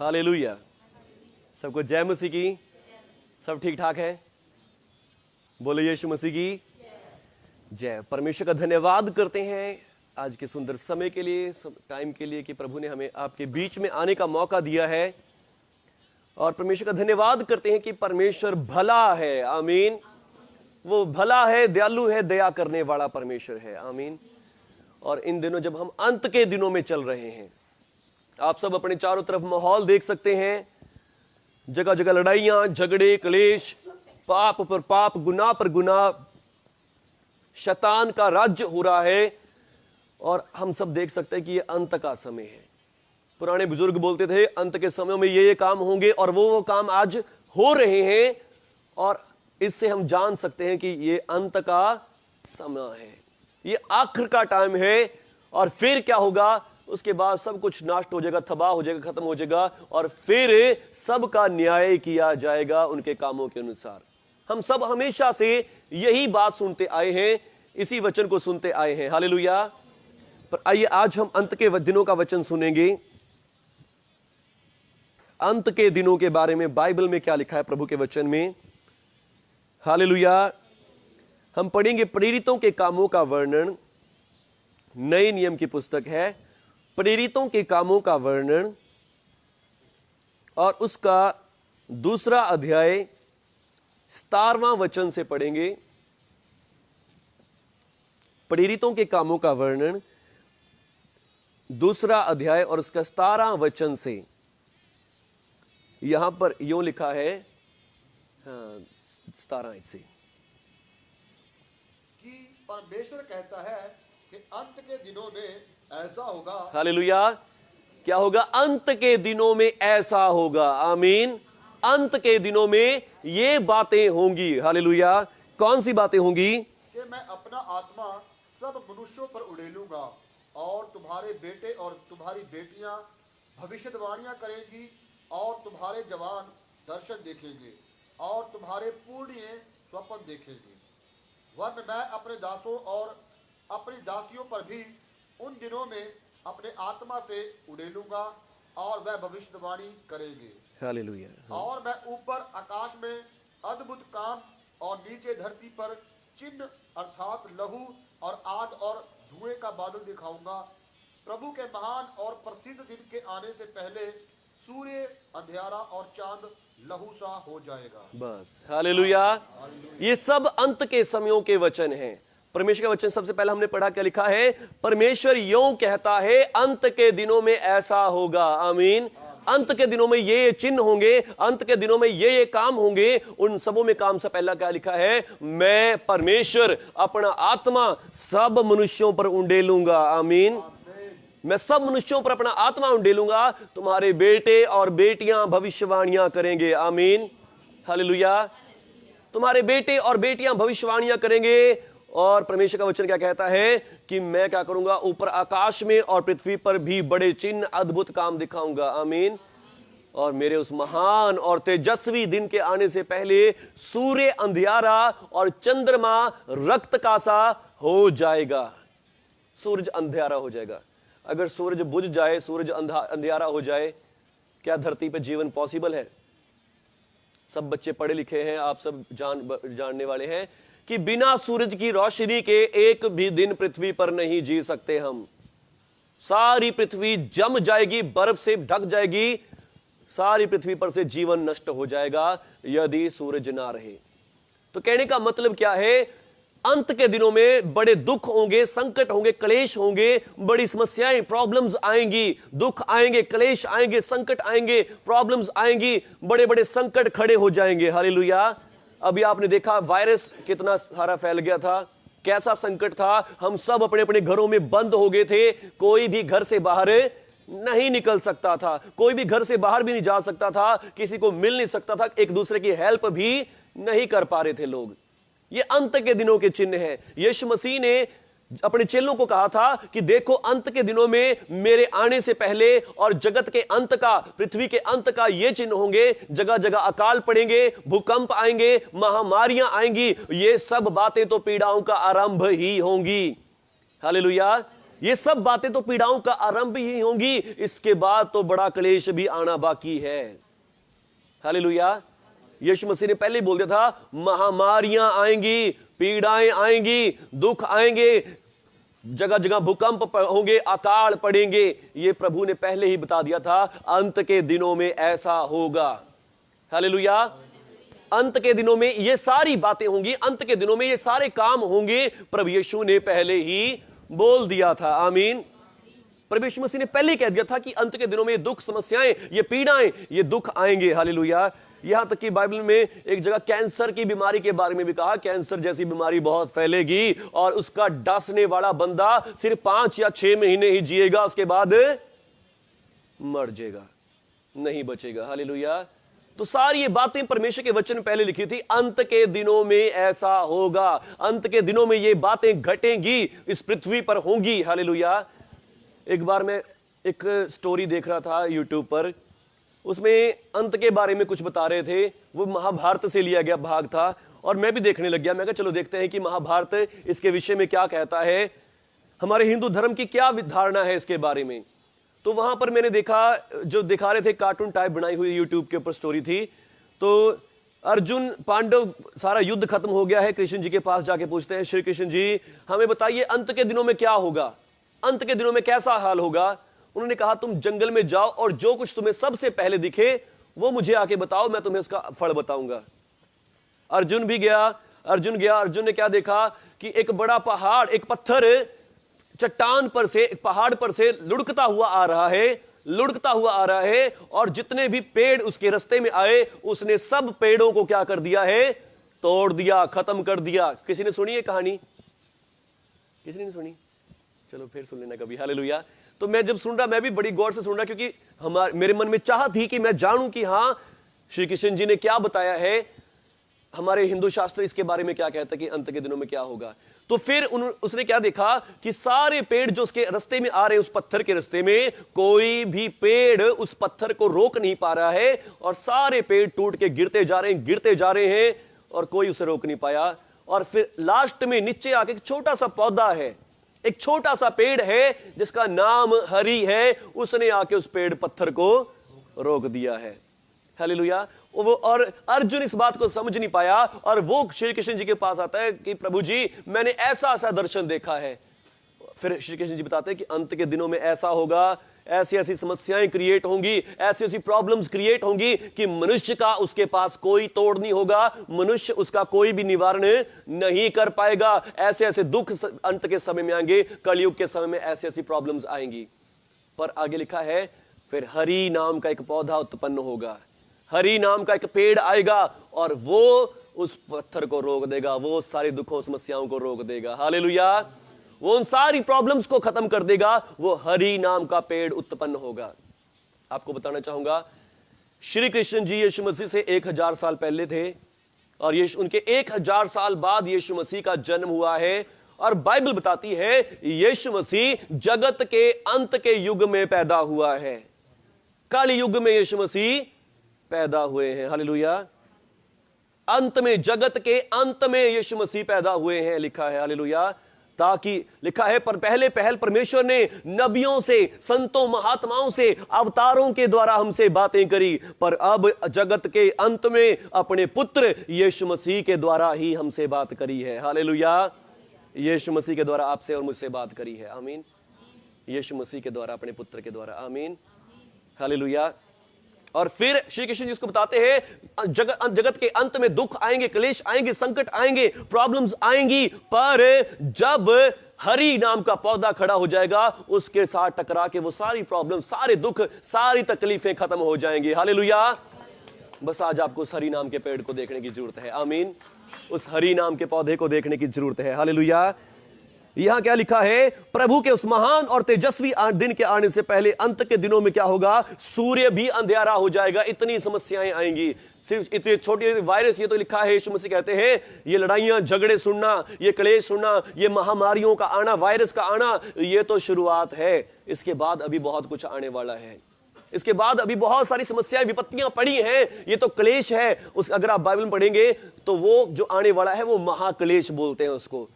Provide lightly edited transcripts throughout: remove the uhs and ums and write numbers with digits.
Hallelujah. सबको जय मसीह की। सब ठीक ठाक है? बोले यीशु मसीह की जय। परमेश्वर का धन्यवाद करते हैं आज के सुंदर समय के लिए, टाइम के लिए कि प्रभु ने हमें आपके बीच में आने का मौका दिया है। और परमेश्वर का धन्यवाद करते हैं कि परमेश्वर भला है। आमीन। वो भला है, दयालु है, दया करने वाला परमेश्वर है। आमीन। और इन दिनों जब हम अंत के दिनों में चल रहे हैं, आप सब अपने चारों तरफ माहौल देख सकते हैं। जगह जगह लड़ाइयां, झगड़े, क्लेश, पाप पर पाप, गुनाह पर गुनाह, शैतान का राज्य हो रहा है। और हम सब देख सकते हैं कि ये अंत का समय है। पुराने बुजुर्ग बोलते थे अंत के समय में ये काम होंगे, और वो काम आज हो रहे हैं। और इससे हम जान सकते हैं कि ये अंत का समय है, ये आखिर का टाइम है। और फिर क्या होगा? उसके बाद सब कुछ नष्ट हो जाएगा, तबाह हो जाएगा, खत्म हो जाएगा, और फिर सबका न्याय किया जाएगा उनके कामों के अनुसार। हम सब हमेशा से यही बात सुनते आए हैं, इसी वचन को सुनते आए हैं। हालेलुया। पर आइए आज हम अंत के दिनों का वचन सुनेंगे। अंत के दिनों के बारे में बाइबल में क्या लिखा है प्रभु के वचन में। हालेलुया। हम पढ़ेंगे प्रेरितों के कामों का वर्णन। नए नियम की पुस्तक है, प्रेरितों के कामों का वर्णन, और उसका दूसरा अध्याय 17वां वचन से पढ़ेंगे। प्रेरितों के कामों का वर्णन, दूसरा अध्याय और उसका 17वां वचन से। यहां पर यूं लिखा है, 17 से कि परमेश्वर कहता है कि अंत के दिनों में ऐसा होगा। हालेलुया। क्या होगा? अंत के दिनों में ऐसा होगा। आमीन। अंत के दिनों में ये बातें होंगी। हालेलुया। कौन सी बातें होंगी? कि मैं अपना आत्मा सब मनुष्यों पर उड़ेलूंगा, और तुम्हारे बेटे और तुम्हारी बेटियां भविष्यवाणियां करेंगी, और तुम्हारे जवान दर्शन देखेंगे, और तुम्हारे पूर्णिये स्वप्न देखेंगे। वरन मैं अपने दासों और अपनी दासियों पर भी उन दिनों में अपने आत्मा से उड़ेलूंगा, और वह भविष्यवाणी करेंगे। हालेलुया। और मैं ऊपर आकाश में अद्भुत काम, और नीचे धरती पर चिन्ह अर्थात लहू और आग और धुएं का बादल दिखाऊंगा। प्रभु के महान और प्रसिद्ध दिन के आने से पहले सूर्य अंधियारा और चांद लहू सा हो जाएगा। बस। हालेलुया। ये सब अंत के समयों के वचन हैं। परमेश्वर का वचन सबसे पहले हमने पढ़ा, क्या लिखा है? परमेश्वर यूं कहता है अंत के दिनों में ऐसा होगा। आमीन। अंत के दिनों में ये चिन्ह होंगे, अंत के दिनों में ये काम होंगे। उन सबों में काम से पहला क्या लिखा है? मैं परमेश्वर अपना आत्मा सब मनुष्यों पर उंडेलूंगा। आमीन। मैं सब मनुष्यों पर अपना आत्मा उंडेलूंगा, तुम्हारे बेटे और बेटियां भविष्यवाणियां करेंगे। आमीन। हालेलुया। तुम्हारे बेटे और बेटियां भविष्यवाणियां करेंगे। और परमेश्वर का वचन क्या कहता है कि मैं क्या करूंगा? ऊपर आकाश में और पृथ्वी पर भी बड़े चिन्ह, अद्भुत काम दिखाऊंगा। आमीन। और मेरे उस महान और तेजस्वी दिन के आने से पहले सूर्य अंधियारा और चंद्रमा रक्त का सा हो जाएगा। सूरज अंधियारा हो जाएगा। अगर सूरज बुझ जाए, सूरज अंधियारा हो जाए, क्या धरती पर जीवन पॉसिबल है? सब बच्चे पढ़े लिखे हैं, आप सब जानने वाले हैं कि बिना सूरज की रोशनी के एक भी दिन पृथ्वी पर नहीं जी सकते हम। सारी पृथ्वी जम जाएगी, बर्फ से ढक जाएगी, सारी पृथ्वी पर से जीवन नष्ट हो जाएगा यदि सूरज ना रहे। तो कहने का मतलब क्या है? अंत के दिनों में बड़े दुख होंगे, संकट होंगे, क्लेश होंगे, बड़ी समस्याएं, प्रॉब्लम्स आएंगी, दुख आएंगे, क्लेश आएंगे, संकट आएंगे, प्रॉब्लम्स आएंगी, बड़े बड़े संकट खड़े हो जाएंगे। हालेलुया। अभी आपने देखा वायरस कितना सारा फैल गया था, कैसा संकट था। हम सब अपने अपने घरों में बंद हो गए थे, कोई भी घर से बाहर नहीं निकल सकता था, कोई भी घर से बाहर भी नहीं जा सकता था, किसी को मिल नहीं सकता था, एक दूसरे की हेल्प भी नहीं कर पा रहे थे लोग। ये अंत के दिनों के चिन्ह है। यीशु मसीह ने अपने चेलों को कहा था कि देखो अंत के दिनों में मेरे आने से पहले और जगत के अंत का, पृथ्वी के अंत का ये चिन्ह होंगे। जगह जगह अकाल पड़ेंगे, भूकंप आएंगे, महामारियां आएंगी। ये सब बातें तो पीड़ाओं का आरंभ ही होंगी। हालेलुया। ये सब बातें तो पीड़ाओं का आरंभ ही होंगी, इसके बाद तो बड़ा क्लेश भी आना बाकी है। हालेलुया। यीशु मसीह ने पहले ही बोल दिया था, महामारियां आएंगी, पीड़ाएं आएंगी, दुख आएंगे, जगह जगह भूकंप होंगे, अकाल पड़ेंगे। ये प्रभु ने पहले ही बता दिया था, अंत के दिनों में ऐसा होगा। हालेलुया। अंत के दिनों में ये सारी बातें होंगी, अंत के दिनों में ये सारे काम होंगे, प्रभु यीशु ने पहले ही बोल दिया था। आमीन। प्रभु यीशु मसीह ने पहले ही कह दिया था कि अंत के दिनों में ये दुख, समस्याएं, ये पीड़ाएं, ये दुख आएंगे। हालेलुया। यहां तक कि बाइबल में एक जगह कैंसर की बीमारी के बारे में भी कहा, कैंसर जैसी बीमारी बहुत फैलेगी और उसका डसने वाला बंदा सिर्फ 5 या 6 महीने ही जिएगा, उसके बाद मर जाएगा, नहीं बचेगा। हालेलुया। तो सारी ये बातें परमेश्वर के वचन में पहले लिखी थी, अंत के दिनों में ऐसा होगा, अंत के दिनों में ये बातें घटेंगी, इस पृथ्वी पर होंगी। हालेलुया। एक बार मैं एक स्टोरी देख रहा था यूट्यूब पर, उसमें अंत के बारे में कुछ बता रहे थे, वो महाभारत से लिया गया भाग था और मैं भी देखने लग गया। मैं कहा चलो देखते हैं कि महाभारत इसके विषय में क्या कहता है, हमारे हिंदू धर्म की क्या धारणा है इसके बारे में। तो वहां पर मैंने देखा, जो दिखा रहे थे कार्टून टाइप बनाई हुई यूट्यूब के ऊपर स्टोरी थी। तो अर्जुन पांडव, सारा युद्ध खत्म हो गया है, कृष्ण जी के पास जाके पूछते हैं, श्री कृष्ण जी हमें बताइए अंत के दिनों में क्या होगा, अंत के दिनों में कैसा हाल होगा। उन्होंने कहा तुम जंगल में जाओ और जो कुछ तुम्हें सबसे पहले दिखे वो मुझे आके बताओ, मैं तुम्हें उसका फल बताऊंगा। अर्जुन भी गया, अर्जुन गया, अर्जुन ने क्या देखा कि एक बड़ा पहाड़, एक पत्थर चट्टान पर से, एक पहाड़ पर से लुढ़कता हुआ आ रहा है, लुढ़कता हुआ आ रहा है, और जितने भी पेड़ उसके रास्ते में आए उसने सब पेड़ों को क्या कर दिया है, तोड़ दिया, खत्म कर दिया। किसी ने सुनी है कहानी? किसी ने नहीं सुनी? चलो फिर सुन लेना कभी। हालेलुया। तो मैं जब सुन रहा, मैं भी बड़ी गौर से सुन रहा, क्योंकि मेरे मन में चाह थी कि मैं जानूं कि हाँ श्री कृष्ण जी ने क्या बताया है, हमारे हिंदू शास्त्र इसके बारे में क्या कहता है कि अंत के दिनों में क्या होगा। तो फिर उसने क्या देखा कि सारे पेड़ जो उसके रास्ते में आ रहे हैं, उस पत्थर के रास्ते में कोई भी पेड़ उस पत्थर को रोक नहीं पा रहा है, और सारे पेड़ टूट के गिरते जा रहे हैं, गिरते जा रहे हैं, और कोई उसे रोक नहीं पाया। और फिर लास्ट में नीचे आके एक छोटा सा पौधा है, एक छोटा सा पेड़ है जिसका नाम हरि है, उसने आके उस पेड़ पत्थर को रोक दिया है। हालेलुया। वो, और अर्जुन इस बात को समझ नहीं पाया, और वो श्री कृष्ण जी के पास आता है कि प्रभु जी मैंने ऐसा ऐसा दर्शन देखा है। फिर श्री कृष्ण जी बताते हैं कि अंत के दिनों में ऐसा होगा, ऐसी ऐसी समस्याएं क्रिएट होंगी, ऐसी ऐसी प्रॉब्लम्स क्रिएट होंगी कि मनुष्य का उसके पास कोई तोड़ नहीं होगा, मनुष्य उसका कोई भी निवारण नहीं कर पाएगा। ऐसे ऐसे दुख अंत के समय में आएंगे, कलयुग के समय में ऐसी ऐसी प्रॉब्लम्स आएंगी। पर आगे लिखा है फिर हरि नाम का एक पौधा उत्पन्न होगा, हरि नाम का एक पेड़ आएगा, और वो उस पत्थर को रोक देगा, वो सारी दुखों समस्याओं को रोक देगा। हालेलुया। वो उन सारी प्रॉब्लम्स को खत्म कर देगा, वो हरि नाम का पेड़ उत्पन्न होगा। आपको बताना चाहूंगा, श्री कृष्ण जी यीशु मसीह से 1000 साल पहले थे, और ये उनके 1000 साल बाद यीशु मसीह का जन्म हुआ है। और बाइबल बताती है यीशु मसीह जगत के अंत के युग में पैदा हुआ है, कल युग में यीशु मसीह पैदा हुए हैं। हालेलुया। अंत में, जगत के अंत में यीशु मसीह पैदा हुए हैं, लिखा है। हालेलुया। ताकि लिखा है पर पहले पहल परमेश्वर ने नबियों से, संतों, महात्माओं से, अवतारों के द्वारा हमसे बातें करी, पर अब जगत के अंत में अपने पुत्र यीशु मसीह के द्वारा ही हमसे बात करी है। हालेलुया। यीशु मसीह के द्वारा आपसे और मुझसे बात करी है। आमीन। यीशु मसीह के द्वारा, अपने पुत्र के द्वारा। आमीन। हालेलुया। और फिर श्री कृष्ण जी इसको बताते हैं जगत के अंत में दुख आएंगे, क्लेश आएंगे, संकट आएंगे, प्रॉब्लम्स आएंगी, पर जब हरि नाम का पौधा खड़ा हो जाएगा, उसके साथ टकरा के वो सारी प्रॉब्लम, सारे दुख, सारी तकलीफें खत्म हो जाएंगी। हालेलुया। बस आज आपको उस हरि नाम के पेड़ को देखने की जरूरत है। आमीन। उस हरि नाम के पौधे को देखने की जरूरत है। हालेलुया। यहां क्या लिखा है, प्रभु के उस महान और तेजस्वी दिन के आने से पहले अंत के दिनों में क्या होगा, सूर्य भी अंधेरा हो जाएगा, इतनी समस्याएं आएंगी। सिर्फ इतने छोटे वायरस, ये तो लिखा है, यीशु मसीह कहते हैं ये लड़ाइयां, झगड़े सुनना, ये क्लेश सुनना, ये महामारियों का आना, वायरस का आना, ये तो शुरुआत है। इसके बाद अभी बहुत कुछ आने वाला है। इसके बाद अभी बहुत सारी समस्याएं, विपत्तियां पड़ी हैं, ये तो क्लेश है। उस अगर आप बाइबल में पढ़ेंगे तो वो जो आने वाला है वो महाक्लेश बोलते हैं उसको।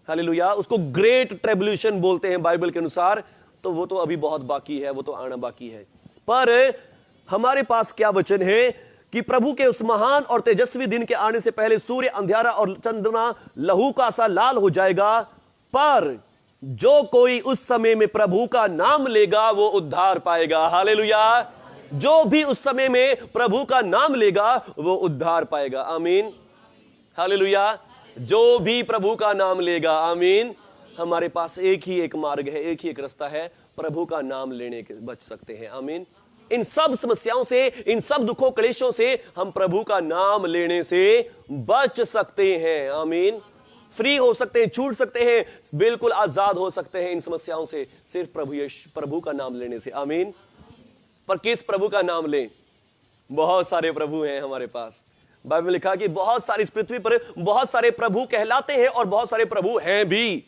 हालेलुया। उसको ग्रेट ट्रिब्यूलेशन बोलते हैं बाइबल के अनुसार। तो वो तो अभी बहुत बाकी है, वो तो आना बाकी है। पर हमारे पास क्या वचन है कि प्रभु के उस महान और तेजस्वी दिन के आने से पहले सूर्य अंधियारा और चंद्रमा लहू का सा लाल हो जाएगा, पर जो कोई उस समय में प्रभु का नाम लेगा वो उद्धार पाएगा। हालेलुया। जो भी उस समय में प्रभु का नाम लेगा वो उद्धार पाएगा। आमीन। हालेलुया। जो भी प्रभु का नाम लेगा। आमीन। हमारे पास एक ही एक मार्ग है, एक ही एक रास्ता है, प्रभु का नाम लेने के बच सकते हैं। आमीन। इन सब समस्याओं से, इन सब दुखों क्लेशों से हम प्रभु का नाम लेने से बच सकते हैं। आमीन। फ्री हो सकते हैं, छूट सकते हैं, बिल्कुल आजाद हो सकते हैं इन समस्याओं से, सिर्फ प्रभु का नाम लेने से। आमीन। पर किस प्रभु का नाम लें? बहुत सारे प्रभु हैं हमारे पास। बाइबल में लिखा कि बहुत सारी इस पृथ्वी पर बहुत सारे प्रभु कहलाते हैं और बहुत सारे प्रभु हैं भी,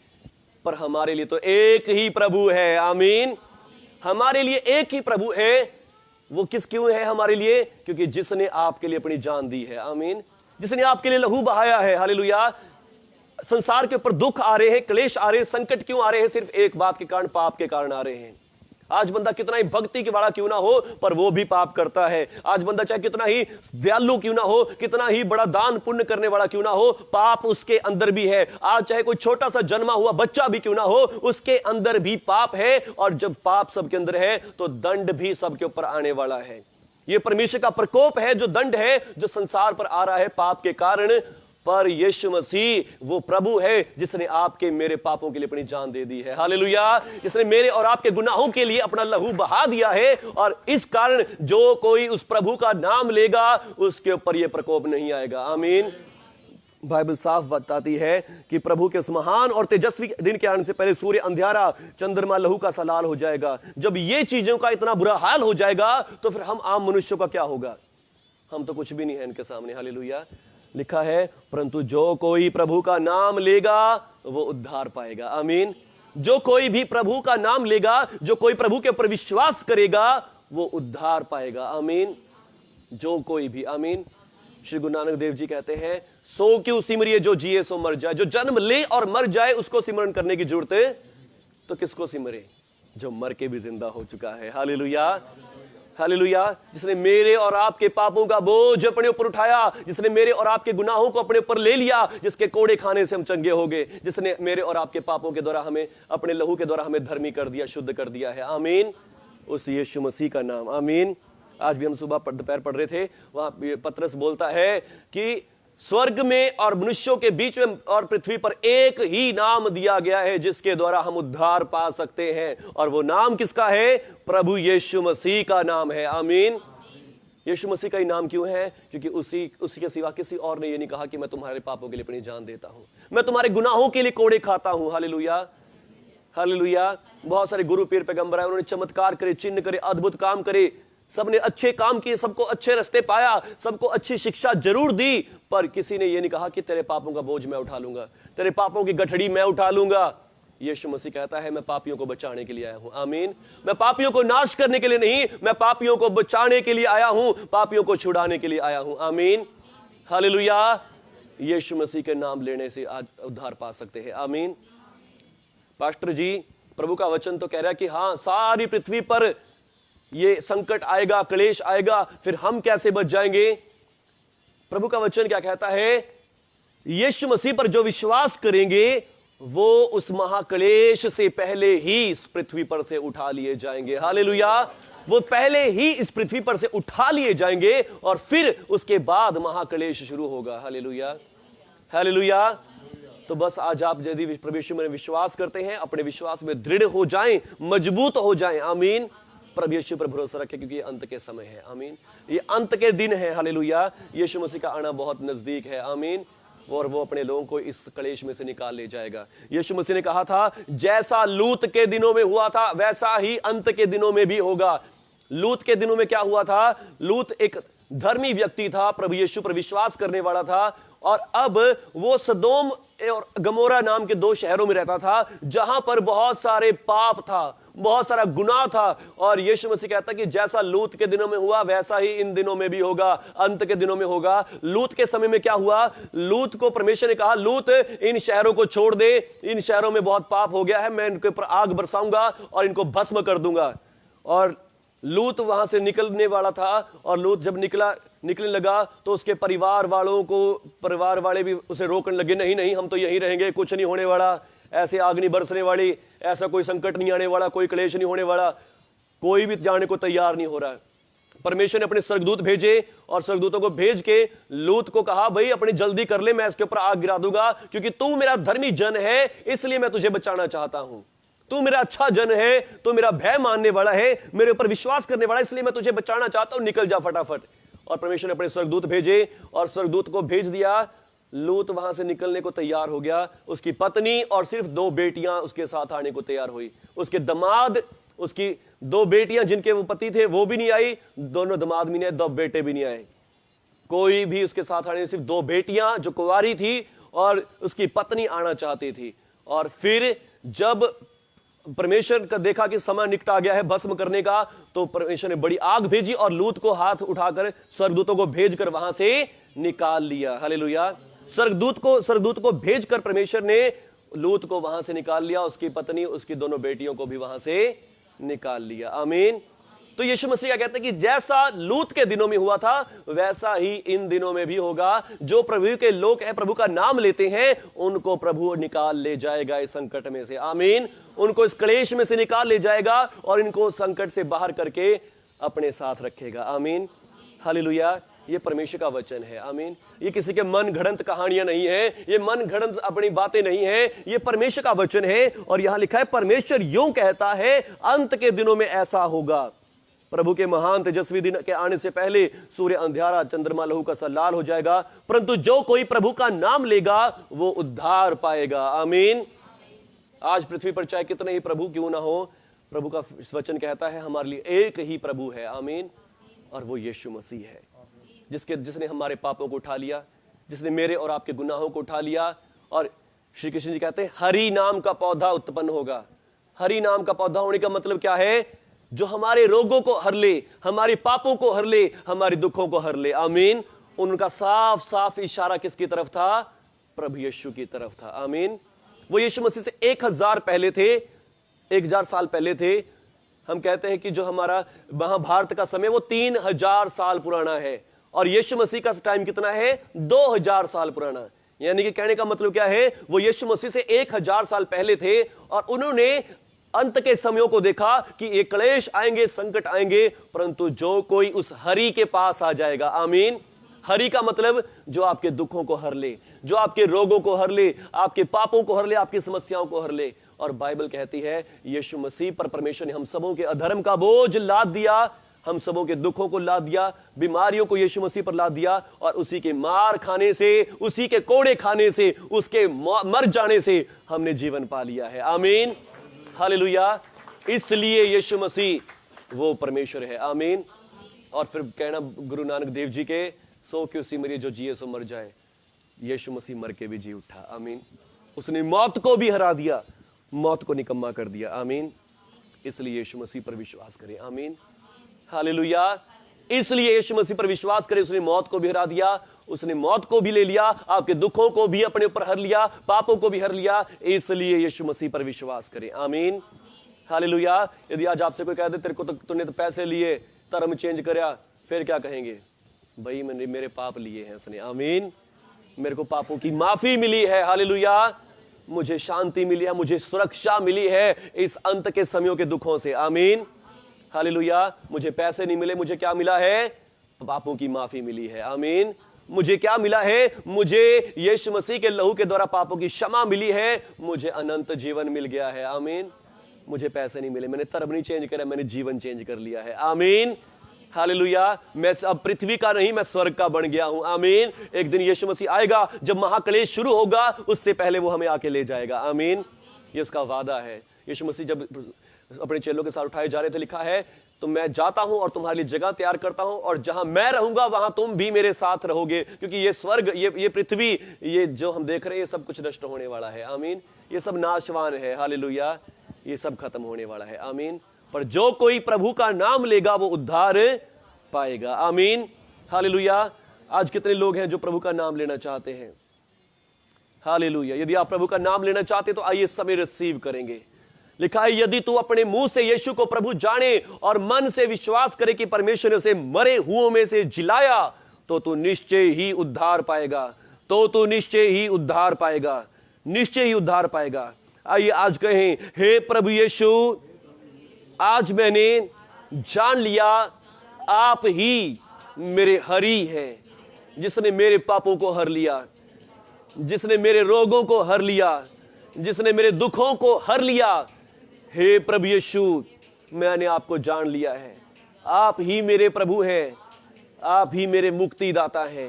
पर हमारे लिए तो एक ही प्रभु है। आमीन। हमारे लिए एक ही प्रभु है। वो क्यों है हमारे लिए? क्योंकि जिसने आपके लिए अपनी जान दी है। आमीन। जिसने आपके लिए लहू बहाया है। हालेलुया। संसार के ऊपर दुख आ रहे हैं, क्लेश आ रहे हैं, संकट क्यों आ रहे हैं? सिर्फ एक बात के कारण, पाप के कारण आ रहे हैं। आज बंदा कितना ही भक्ति के वाला क्यों ना हो, पर वो भी पाप करता है। आज बंदा चाहे कितना ही दयालु क्यों ना हो, कितना ही बड़ा दान पुण्य करने वाला क्यों ना हो, पाप उसके अंदर भी है। आज चाहे कोई छोटा सा जन्मा हुआ बच्चा भी क्यों ना हो, उसके अंदर भी पाप है। और जब पाप सबके अंदर है तो दंड भी सबके ऊपर आने वाला है। यह परमेश्वर का प्रकोप है, जो दंड है जो संसार पर आ रहा है पाप के कारण। पर यीशु मसीह वो प्रभु है जिसने आपके मेरे पापों के लिए अपनी जान दे दी है। हालेलुया। जिसने मेरे और आपके गुनाहों के लिए अपना लहू बहा दिया है, और इस कारण जो कोई उस प्रभु का नाम लेगा उसके ऊपर यह प्रकोप नहीं आएगा। आमीन। बाइबल साफ बताती है कि प्रभु के उस महान और तेजस्वी दिन के आने से पहले सूर्य अंधियारा, चंद्रमा लहू का सा लाल हो जाएगा। जब ये चीजों का इतना बुरा हाल हो जाएगा तो फिर हम आम मनुष्यों का क्या होगा? हम तो कुछ भी नहीं है इनके सामने। हालेलुया। लिखा है, परंतु जो कोई प्रभु का नाम लेगा वो उद्धार पाएगा। आमीन। जो कोई भी प्रभु का नाम लेगा, जो कोई प्रभु के ऊपर विश्वास करेगा वो उद्धार पाएगा। आमीन। जो कोई भी। आमीन। श्री गुरु नानक देव जी कहते हैं, सो क्यों सिमरिए जो जिए सो मर जाए। जो जन्म ले और मर जाए उसको सिमरन करने की जरूरत है, तो किसको सिमरे? जो मर के भी जिंदा हो चुका है। हालेलुया। हालेलुया। जिसने मेरे और आपके पापों का बोझ अपने ऊपर उठाया, जिसने मेरे और आपके गुनाहों को अपने ऊपर ले लिया, जिसके कोड़े खाने से हम चंगे हो गए, जिसने मेरे और आपके पापों के द्वारा हमें, अपने लहू के द्वारा हमें धर्मी कर दिया, शुद्ध कर दिया है। आमीन। उस यीशु मसीह का नाम। आमीन। आज भी हम सुबह दोपहर पढ़ रहे थे, वहां पतरस बोलता है कि स्वर्ग में और मनुष्यों के बीच में और पृथ्वी पर एक ही नाम दिया गया है जिसके द्वारा हम उद्धार पा सकते हैं, और वो नाम किसका है? प्रभु यीशु मसीह का नाम है। आमीन। यीशु मसीह का ही नाम क्यों है? क्योंकि उसी के सिवा किसी और ने ये नहीं कहा कि मैं तुम्हारे पापों के लिए अपनी जान देता हूं, मैं तुम्हारे गुनाहों के लिए कोड़े खाता हूं। हालेलुया। हालेलुया। बहुत सारे गुरु पीर पैगंबर आए, उन्होंने चमत्कार करे, चिन्ह करे, अद्भुत काम करे, सबने अच्छे काम किए, सबको अच्छे रास्ते पाया, सबको अच्छी शिक्षा जरूर दी, पर किसी ने यह नहीं कहा कि तेरे पापों का बोझ मैं उठा लूंगा, तेरे पापों की गठड़ी मैं उठा लूंगा। यीशु मसीह कहता है, मैं पापियों को बचाने के लिए आया हूं। आमीन। मैं पापियों को नाश करने के लिए नहीं, मैं पापियों को बचाने के लिए आया हूं, पापियों को छुड़ाने के लिए आया हूं। आमीन। हालेलुया। यीशु मसीह के नाम लेने से आज उद्धार पा सकते हैं। आमीन। पास्टर जी, प्रभु का वचन तो कह रहा है कि हाँ, सारी पृथ्वी पर ये संकट आएगा, क्लेश आएगा, फिर हम कैसे बच जाएंगे? प्रभु का वचन क्या कहता है? यीशु मसीह पर जो विश्वास करेंगे वो उस महाक्लेश से पहले ही इस पृथ्वी पर से उठा लिए जाएंगे। हालेलुया। वो पहले ही इस पृथ्वी पर से उठा लिए जाएंगे और फिर उसके बाद महाक्लेश शुरू होगा। हालेलुया। हालेलुया। तो बस आज आप यदि प्रभु यीशु में विश्वास करते हैं, अपने विश्वास में दृढ़ हो जाएं, मजबूत हो जाएं। आमीन। प्रभु यीशु पर भरोसा रखें, क्योंकि ये अंत के समय है। आमीन। ये अंत के दिन है। हालेलुया। यीशु मसीह का आना बहुत नजदीक है। आमीन। और वो अपने लोगों को इस क्लेश में से निकाल ले जाएगा। यीशु मसीह ने कहा था, जैसा लूत के दिनों में हुआ था वैसा ही अंत के दिनों में भी होगा। लूत के दिनों में क्या हुआ था? लूत एक धर्मी व्यक्ति था, प्रभु यीशु पर विश्वास करने वाला था, और अब वो सदोम और गमोरा नाम के दो शहरों में रहता था जहां पर बहुत सारे पाप था, बहुत सारा गुनाह था। और यीशु मसीह कहता कि जैसा लूत के दिनों में हुआ वैसा ही इन दिनों में भी होगा, अंत के दिनों में होगा। लूत के समय में क्या हुआ? लूत को परमेश्वर ने कहा, लूत इन शहरों को छोड़ दे, इन शहरों में बहुत पाप हो गया है, मैं इनके ऊपर आग बरसाऊंगा और इनको भस्म कर दूंगा। और लूत वहां से निकलने वाला था, और लूत जब निकलने लगा तो उसके परिवार वाले भी उसे रोकने लगे, नहीं नहीं हम तो यहीं रहेंगे, कुछ नहीं होने वाला, ऐसे आग नहीं बरसने वाली, ऐसा कोई संकट नहीं आने वाला, कोई क्लेश नहीं होने वाला। कोई भी जाने को तैयार नहीं हो रहा है। परमेश्वर ने अपने स्वर्गदूत भेजे और स्वर्गदूतों को भेज के लूत को कहा, भाई अपनी जल्दी कर ले, मैं इसके ऊपर आग गिरा दूंगा, क्योंकि तू मेरा धर्मी जन है, इसलिए मैं तुझे बचाना चाहता हूं। तू मेरा अच्छा जन है, तू मेरा भय मानने वाला है, मेरे ऊपर विश्वास करने वाला है, इसलिए मैं तुझे बचाना चाहता हूं, निकल जा फटाफट। और परमेश्वर ने अपने स्वर्गदूत भेजे और स्वर्गदूत को भेज दिया। लूत वहां से निकलने को तैयार हो गया। उसकी पत्नी और सिर्फ 2 बेटियां उसके साथ आने को तैयार हुई। उसके दमाद, उसकी 2 बेटियां जिनके वो पति थे वो भी नहीं आई, दोनों दमाद भी नहीं आए, 2 बेटे भी नहीं आए, कोई भी उसके साथ आने, सिर्फ 2 बेटियां जो कुंवारी थी और उसकी पत्नी आना चाहती थी। और फिर जब परमेश्वर का देखा कि समय निकट आ गया है भस्म करने का, तो परमेश्वर ने बड़ी आग भेजी और लूत को हाथ उठाकर स्वर्गदूतों को भेजकर वहां से निकाल लिया। हालेलुया। स्वर्गदूत को भेजकर परमेश्वर ने लूत को वहां से निकाल लिया, उसकी पत्नी, उसकी दोनों बेटियों को भी वहां से निकाल लिया। आमीन। तो यीशु मसीह क्या कहते हैं कि जैसा लूत के दिनों में हुआ था वैसा ही इन दिनों में भी होगा। जो प्रभु के लोग हैं, प्रभु का नाम लेते हैं, उनको प्रभु निकाल ले जाएगा इस संकट में से। आमीन। उनको इस क्लेश में से निकाल ले जाएगा और इनको संकट से बाहर करके अपने साथ रखेगा। आमीन। हालेलुया। ये परमेश्वर का वचन है। आमीन। ये किसी के मन घड़ंत कहानियां नहीं है, ये मन घड़ंत अपनी बातें नहीं है, ये परमेश्वर का वचन है। और यहां लिखा है, परमेश्वर यूं कहता है, अंत के दिनों में ऐसा होगा। प्रभु के महान तेजस्वी दिन के आने से पहले सूर्य अंधियारा, चंद्रमा लहू का सा लाल हो जाएगा, परंतु जो कोई प्रभु का नाम लेगा वो उद्धार पाएगा। आमीन। आज पृथ्वी पर चाहे कितने ही प्रभु क्यों ना हो, प्रभु का वचन कहता है हमारे लिए एक ही प्रभु है। आमीन। और वो यीशु मसीह है, जिसने हमारे पापों को उठा लिया, जिसने मेरे और आपके गुनाहों को उठा लिया। और श्री कृष्ण जी कहते हैं हरि नाम का पौधा उत्पन्न होगा। हरि नाम का पौधा होने का मतलब क्या है? जो हमारे रोगों को हर ले, हमारे पापों को हर ले, हमारे दुखों को हर ले। आमीन। उनका साफ साफ इशारा किसकी तरफ था? प्रभु यीशु की तरफ था। आमीन। वो यीशु मसीह से 1000 पहले थे, 1000 साल पहले थे। हम कहते हैं कि जो हमारा महाभारत का समय वो 3000 साल पुराना है, और यीशु मसीह का टाइम कितना है? 2000 साल पुराना। यानी कि कहने का मतलब क्या है? वो यीशु मसीह से 1000 साल पहले थे और उन्होंने अंत के समयों को देखा कि ये क्लेश आएंगे, संकट आएंगे, परंतु जो कोई उस हरि के पास आ जाएगा। आमीन। हरि का मतलब जो आपके दुखों को हर ले, जो आपके रोगों को हर ले, आपके पापों को हर ले, आपकी समस्याओं को हर ले। और बाइबल कहती है यीशु मसीह पर परमेश्वर ने हम सबों के अधर्म का बोझ लाद दिया, हम सबों के दुखों को लाद दिया, बीमारियों को यीशु मसीह पर लाद दिया, और उसी के मार खाने से, उसी के कोड़े खाने से, उसके मर जाने से हमने जीवन पा लिया है। आमीन। हालेलुया। इसलिए यीशु मसीह वो परमेश्वर है। आमीन। और फिर कहना गुरु नानक देव जी के, सो क्यों सी मरिए जो जिए सो मर जाए, यीशु मसीह मर के भी जी उठा। आमीन। उसने मौत को भी हरा दिया, मौत को निकम्मा कर दिया। आमीन। इसलिए यीशु मसीह पर विश्वास करें। आमीन। हालेलुया। इसलिए यीशु मसीह पर विश्वास करें। उसने मौत को भी हरा दिया, उसने मौत को भी ले लिया, आपके दुखों को भी अपने ऊपर हर लिया, पापों को भी हर लिया। इसलिए यीशु मसीह पर विश्वास करें। आमीन। हालेलुया। यदि आज आपसे कोई कह दे तेरे को तो तूने तो पैसे लिए, धर्म चेंज करया, फिर क्या कहेंगे? भाई मैंने मेरे पाप लिए हैं इसने। आमीन। मेरे को पापों की माफी मिली है। हालेलुया। मुझे शांति मिली है, मुझे सुरक्षा मिली है इस अंत के समयों के दुखों से। आमीन। हालेलुया। मुझे पैसे नहीं मिले, मुझे क्या मिला है? पापों की माफी मिली है। आमीन। मुझे क्या मिला है? मुझे यीशु मसीह के लहू के द्वारा पापों की क्षमा मिली है, मुझे अनंत जीवन मिल गया है। आमीन। मुझे पैसे नहीं मिले, मैंने धर्म नहीं चेंज करा, मैंने जीवन चेंज कर लिया है। आमीन। हालेलुया। मैं अब पृथ्वी का नहीं, मैं स्वर्ग का बन गया हूं। आमीन। एक दिन यीशु मसीह आएगा, जब महाक्लेश शुरू होगा उससे पहले वो हमें आके ले जाएगा। आमीन। ये उसका वादा है। यीशु मसीह जब अपने चेलों के साथ उठाए जा रहे थे, लिखा है तो मैं जाता हूं और तुम्हारे लिए जगह तैयार करता हूं, और जहां मैं रहूंगा वहां तुम भी मेरे साथ रहोगे, क्योंकि ये स्वर्ग, ये पृथ्वी, ये जो हम देख रहे हैं, ये सब कुछ नष्ट होने वाला है। आमीन। ये सब नाशवान है। हालेलुया। ये सब खत्म होने वाला है। आमीन। पर जो कोई प्रभु का नाम लेगा वो उद्धार पाएगा। आमीन। हालेलुया। आज कितने लोग हैं जो प्रभु का नाम लेना चाहते हैं? हालेलुया। यदि आप प्रभु का नाम लेना चाहते हैं तो आइए समय रिसीव करेंगे। लिखा है, यदि तू अपने मुंह से यीशु को प्रभु जाने और मन से विश्वास करे कि परमेश्वर ने उसे मरे हुओं में से जिलाया तो तू निश्चय ही उद्धार पाएगा। तो तू निश्चय ही उद्धार पाएगा, निश्चय ही उद्धार पाएगा। आइए आज कहें, हे प्रभु यीशु, आज मैंने जान लिया आप ही मेरे हरि हैं, जिसने मेरे पापों को हर लिया, जिसने मेरे रोगों को हर लिया, जिसने मेरे दुखों को हर लिया। हे प्रभु यीशु, मैंने आपको जान लिया है। आप ही मेरे प्रभु हैं, आप ही मेरे मुक्तिदाता हैं।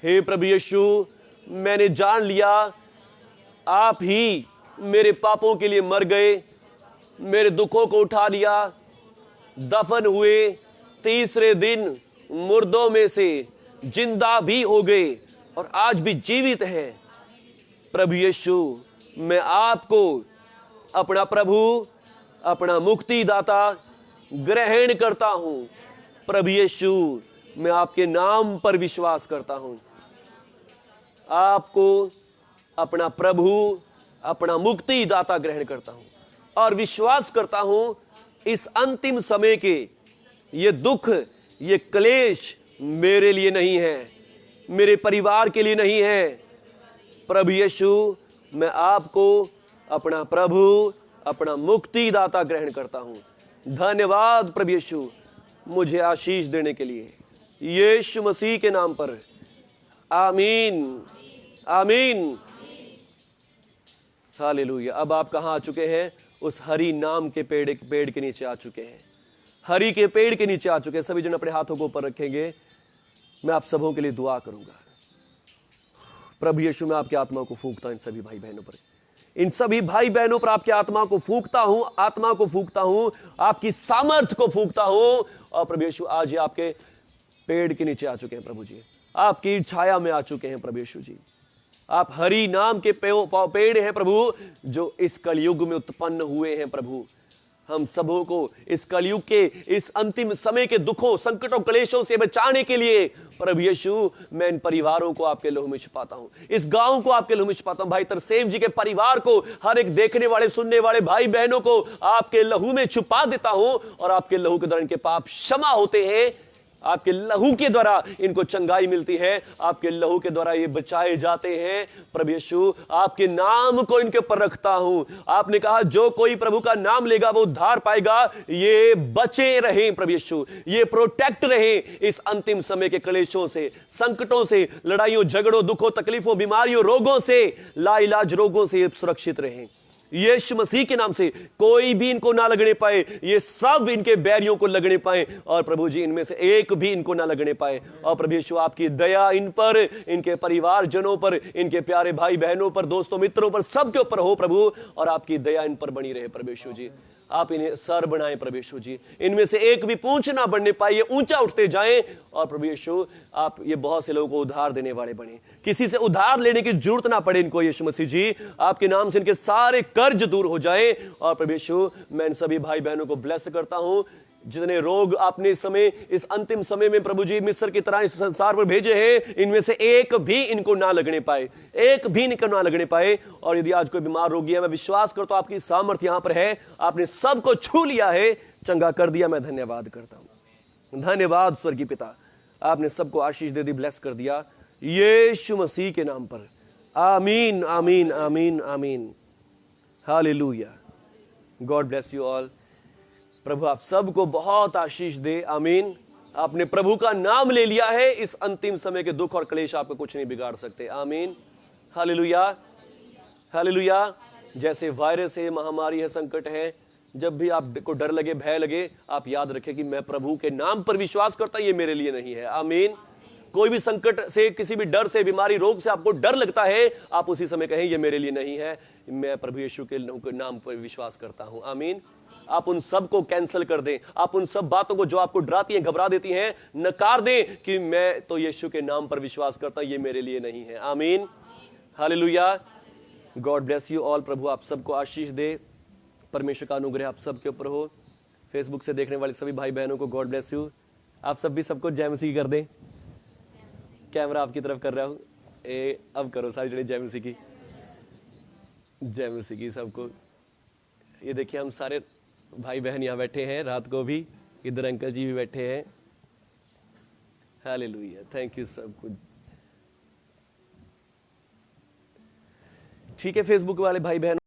हे प्रभु यीशु, मैंने जान लिया आप ही मेरे पापों के लिए मर गए, मेरे दुखों को उठा लिया, दफन हुए, तीसरे दिन मुर्दों में से जिंदा भी हो गए और आज भी जीवित हैं। प्रभु यीशु, मैं आपको अपना प्रभु, अपना मुक्तिदाता ग्रहण करता हूं। प्रभु यीशु, मैं आपके नाम पर विश्वास करता हूं। आपको अपना प्रभु, अपना मुक्तिदाता ग्रहण करता हूं और विश्वास करता हूं इस अंतिम समय के ये दुख, ये क्लेश मेरे लिए नहीं है, मेरे परिवार के लिए नहीं है। प्रभु यीशु, मैं आपको अपना प्रभु, अपना मुक्तिदाता ग्रहण करता हूं। धन्यवाद प्रभु यीशु, मुझे आशीष देने के लिए, यीशु मसीह के नाम पर। आमीन, आमीन। हालेलुया। अब आप कहां आ चुके हैं? उस हरी नाम के पेड़ के नीचे आ चुके हैं। हरी के पेड़ के नीचे आ चुके हैं। सभी जन अपने हाथों को ऊपर रखेंगे। मैं आप सबों के लिए दुआ करूंगा। प्रभु यीशु, मैं आपकी आत्मा को फूंकता हूं इन सभी भाई बहनों पर, इन सभी भाई बहनों पर आपकी आत्मा को फूंकता हूं, आत्मा को फूंकता हूं, आपकी सामर्थ को फूंकता हूं। और प्रभु यीशु, आज ये आपके पेड़ के नीचे आ चुके हैं प्रभु जी, आपकी छाया में आ चुके हैं प्रभु यीशु जी। आप हरि नाम के पेड़ हैं प्रभु, जो इस कलयुग में उत्पन्न हुए हैं प्रभु। हम सबों को इस कलयुग के इस अंतिम समय के दुखों, संकटों, क्लेशों से बचाने के लिए प्रभु यीशु, मैं इन परिवारों को आपके लहू में छुपाता हूं, इस गांव को आपके लहू में छुपाता हूं। भाई तरसेम जी के परिवार को, हर एक देखने वाले, सुनने वाले भाई बहनों को आपके लहू में छुपा देता हूं और आपके लहू के द्वारा इनके पाप क्षमा होते हैं। आपके लहू के द्वारा इनको चंगाई मिलती है, आपके लहू के द्वारा ये बचाए जाते हैं। प्रभु यीशु, आपके नाम को इनके ऊपर रखता हूं। आपने कहा जो कोई प्रभु का नाम लेगा वो उद्धार पाएगा। ये बचे रहें प्रभु यीशु, ये प्रोटेक्ट रहें इस अंतिम समय के क्लेशों से, संकटों से, लड़ाइयों, झगड़ों, दुखों, तकलीफों, बीमारियों, रोगों से, लाइलाज रोगों से सुरक्षित रहें। यीशु मसीह के नाम से कोई भी इनको ना लगने पाए, ये सब इनके बैरियों को लगने पाए और प्रभु जी इनमें से एक भी इनको ना लगने पाए। और प्रभु यीशु, आपकी दया इन पर, इनके परिवारजनों पर, इनके प्यारे भाई बहनों पर, दोस्तों, मित्रों पर, सबके ऊपर हो प्रभु, और आपकी दया इन पर बनी रहे प्रभु यीशु जी। आप इन्हें सर बनाएं प्रभु यीशु जी, इनमें से एक भी पूंछ ना बढ़ने पाए, ये ऊंचा उठते जाएं। और प्रभु यीशु, आप ये बहुत से लोगों को उधार देने वाले बने, किसी से उधार लेने की जरूरत ना पड़े इनको यीशु मसीह जी। आपके नाम से इनके सारे कर्ज दूर हो जाए। और प्रभु यीशु, मैं इन सभी भाई बहनों को ब्लेस करता हूं। जितने रोग आपने इस समय, इस अंतिम समय में प्रभु जी मिस्र की तरह इस संसार पर भेजे हैं, इनमें से एक भी इनको ना लगने पाए, एक भी इनको ना लगने पाए। और यदि आज कोई बीमार रोगी है, मैं विश्वास करता हूं आपकी सामर्थ्य यहां पर है, आपने सबको छू लिया है, चंगा कर दिया। मैं धन्यवाद करता हूं। धन्यवाद स्वर्गीय पिता, आपने सबको आशीष दे दी, ब्लेस कर दिया यीशु मसीह के नाम पर। आमीन, आमीन, आमीन, आमीन। हालेलुया। God bless you all. प्रभु आप सबको बहुत आशीष दे। आमीन। आपने प्रभु का नाम ले लिया है, इस अंतिम समय के दुख और क्लेश आपको कुछ नहीं बिगाड़ सकते। आमीन। Hallelujah, hallelujah. जैसे वायरस है, महामारी है, संकट है, जब भी आपको डर लगे, भय लगे, आप याद रखें कि मैं प्रभु के नाम पर विश्वास करता, ये मेरे लिए नहीं है। आमीन। कोई भी संकट से, किसी भी डर से, बीमारी, रोग से आपको डर लगता है, आप उसी समय कहें ये मेरे लिए नहीं है, मैं प्रभु यीशु के नाम पर विश्वास करता हूं। आमीन। आप उन सब को कैंसिल कर दें, आप उन सब बातों को जो आपको डराती हैं, घबरा देती हैं, नकार दें कि मैं तो यीशु के नाम पर विश्वास करता हूं, ये मेरे लिए नहीं है। आमीन। हालेलुया। God bless you all. प्रभु आप सबको आशीष दे। परमेश्वर का अनुग्रह आप सबके ऊपर हो। फेसबुक से देखने वाले सभी भाई बहनों को गॉड ब्लेस यू। आप सब भी सबको जय मसीह कर दें। कैमरा आपकी तरफ कर रहा हूँ। अब करो सारी जने जय मसीह की, जय मसीह की सबको। ये देखिए हम सारे भाई बहन यहाँ बैठे हैं, रात को भी इधर अंकल जी भी बैठे हैं। हालेलुया, थैंक यू सबको। ठीक है, फेसबुक वाले भाई बहन